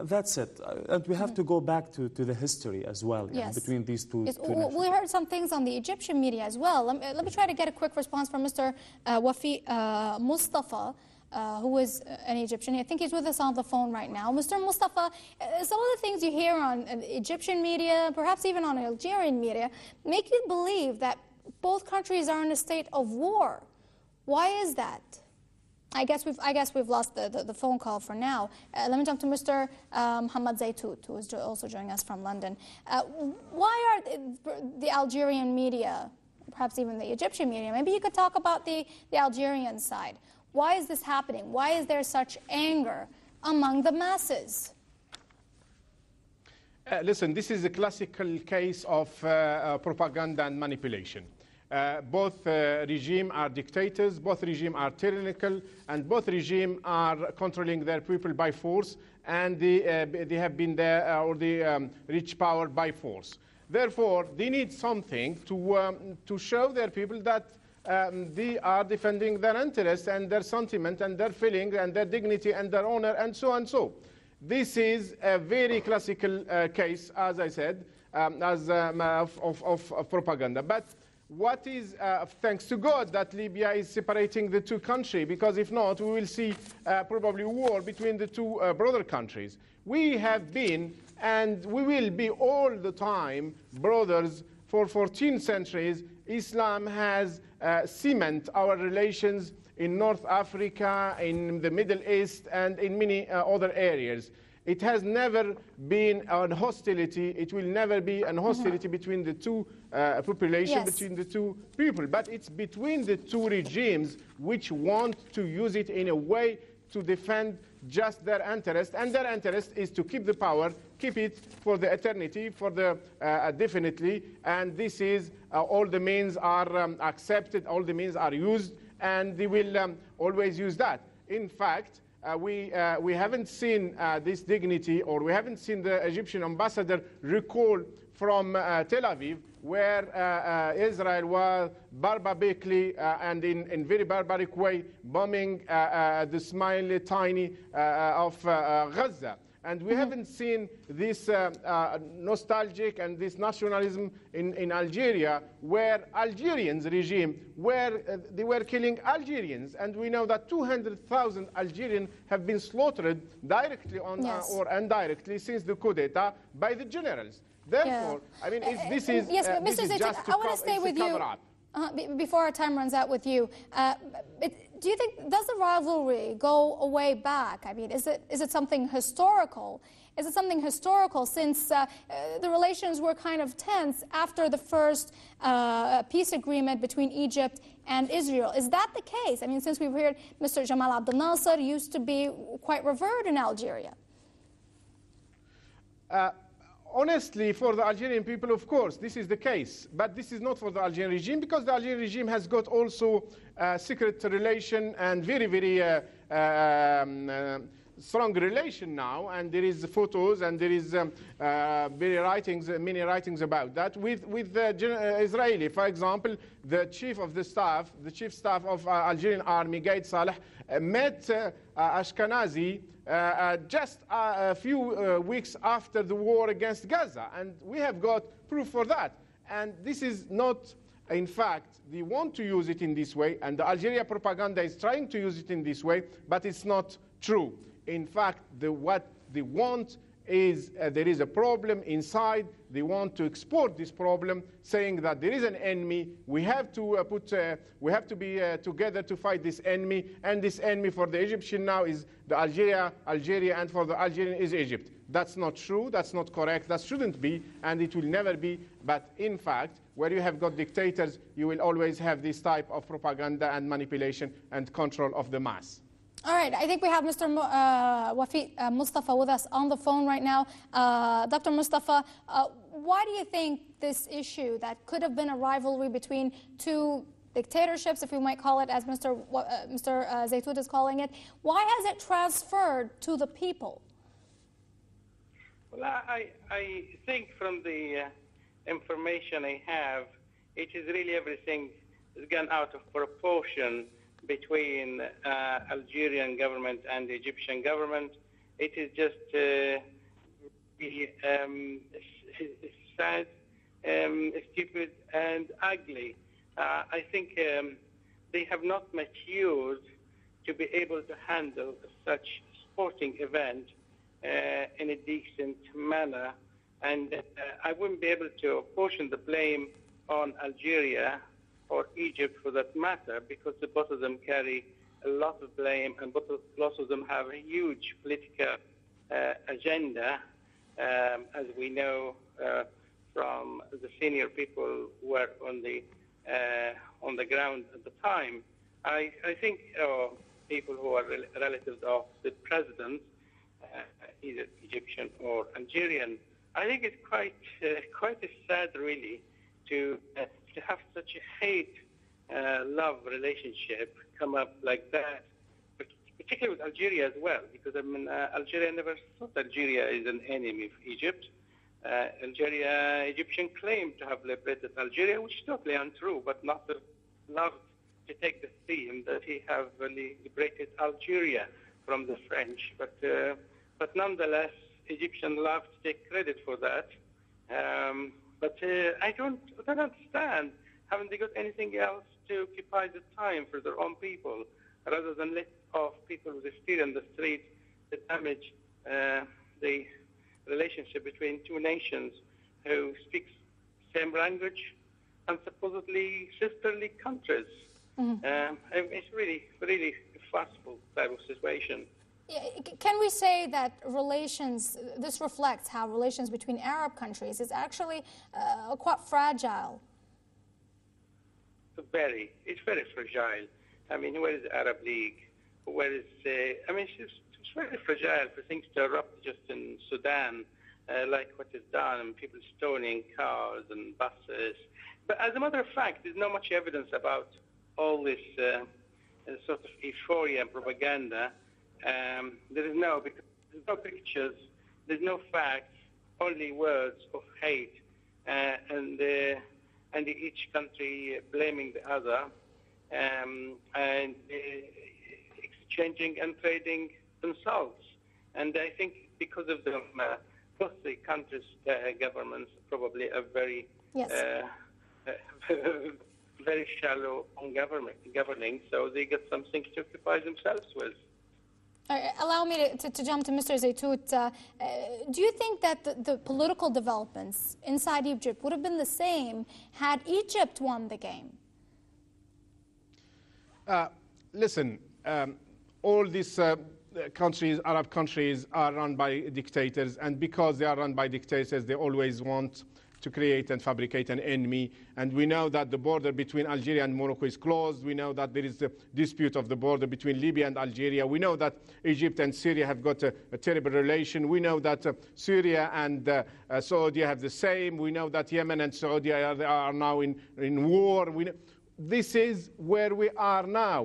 That's it. And we have to go back to the history as well, yes. between these two. Yes. We heard some things on the Egyptian media as well. Let me try to get a quick response from Mr. Wafi Mustafa, who is an Egyptian. I think he's with us on the phone right now. Mr. Mustafa, some of the things you hear on Egyptian media, perhaps even on Algerian media, make you believe that both countries are in a state of war. Why is that? I guess we've lost the phone call for now. Let me jump to Mr. Mohammed Zitout, who is also joining us from London. Why are the Algerian media, perhaps even the Egyptian media, maybe you could talk about the Algerian side. Why is this happening? Why is there such anger among the masses? Listen, this is a classical case of propaganda and manipulation. Both regimes are dictators, both regimes are tyrannical, and both regimes are controlling their people by force, and they have been there or they reach power by force. Therefore, they need something to show their people that they are defending their interests and their sentiment and their feeling and their dignity and their honor and so and so. This is a very classical case, as I said, of propaganda. But what is, thanks to God, that Libya is separating the two countries, because if not, we will see probably war between the two brother countries. We have been, and we will be all the time, brothers for 14 centuries. Islam has cemented our relations in North Africa, in the Middle East, and in many other areas. It has never been an hostility. It will never be an hostility between the two populations, yes. between the two people. But it's between the two regimes which want to use it in a way to defend just their interest. And their interest is to keep the power, keep it for the eternity, for the definitely. And this is all the means are accepted, all the means are used, and they will always use that. In fact, we haven't seen this dignity, or we haven't seen the Egyptian ambassador recall from Tel Aviv, where Israel was barbarically and in very barbaric way bombing the small tiny of Gaza. And we haven't seen this nostalgic and this nationalism in Algeria, where Algerians regime, where they were killing Algerians. And we know that 200,000 Algerians have been slaughtered directly on, yes. or indirectly since the coup d'etat by the generals. Therefore, I mean, this is yes, but Mr. Zitout, just I want to stay with you before our time runs out with you. Do you think, does the rivalry go way back? I mean, is it something historical? Is it something historical since the relations were kind of tense after the first peace agreement between Egypt and Israel? Is that the case? I mean, since we've heard Mr. Jamal Abdel Nasser used to be quite revered in Algeria. Honestly, for the Algerian people, of course, this is the case. But this is not for the Algerian regime, because the Algerian regime has got also secret relation and very, very strong relation now. And there is photos and there is many writings about that with the Israeli. For example, the chief of the staff, the chief staff of Algerian army, Gaid Saleh, met Ashkenazi just a few weeks after the war against Gaza. And we have got proof for that. And this is not, in fact, they want to use it in this way, and the Algeria propaganda is trying to use it in this way, but it's not true. In fact, what they want is there is a problem inside. They want to export this problem, saying that there is an enemy. We have to be together to fight this enemy, and this enemy for the Egyptian now is the Algeria, and for the Algerian is Egypt. That's not true. That's not correct. That shouldn't be, and it will never be. But in fact, where you have got dictators, you will always have this type of propaganda and manipulation and control of the mass. All right, I think we have Mr. Wafi Mustafa with us on the phone right now. Dr. Mustafa, why do you think this issue that could have been a rivalry between two dictatorships, if we might call it, as Mr. Zitout is calling it, why has it transferred to the people? Well, I think from the information I have, it is really everything has gone out of proportion between Algerian government and the Egyptian government. It is just sad, stupid, and ugly. I think they have not matured to be able to handle such sporting event in a decent manner. And I wouldn't be able to portion the blame on Algeria or Egypt for that matter, because both of them carry a lot of blame, and both of them have a huge political agenda, as we know from the senior people who were on the ground at the time. I think people who are relatives of the president, either Egyptian or Algerian, I think it's quite sad, really, to have such a hate-love relationship come up like that, particularly with Algeria as well, because Algeria never thought Algeria is an enemy of Egypt. Algeria, Egyptian claim to have liberated Algeria, which is totally untrue, but not loved to take the theme that he have liberated Algeria from the French. But nonetheless, Egyptians love to take credit for that. But I don't understand. Haven't they got anything else to occupy the time for their own people, rather than let off people with the spear in the street to damage the relationship between two nations who speak same language and supposedly sisterly countries? It's really, really a farcical type of situation. Can we say that this reflects how relations between Arab countries is actually quite fragile? It's very fragile. I mean, where is the Arab League? Where is, it's very fragile for things to erupt just in Sudan, like what is done, people stoning cars and buses. But as a matter of fact, there's not much evidence about all this sort of euphoria and propaganda. There's no pictures, there's no facts, only words of hate, and each country blaming the other, and exchanging and trading insults. And I think because of them, both the countries' governments probably are very very shallow on governing, so they get something to occupy themselves with. Allow me to jump to Mr. Zitout. Do you think that the political developments inside Egypt would have been the same had Egypt won the game? Listen, all these countries, Arab countries, are run by dictators, and because they are run by dictators, they always want to create and fabricate an enemy. And we know that the border between Algeria and Morocco is closed. We know that there is a dispute of the border between Libya and Algeria. We know that Egypt and Syria have got a terrible relation. We know that Syria and Saudi have the same. We know that Yemen and Saudi are now in war. This is where we are now.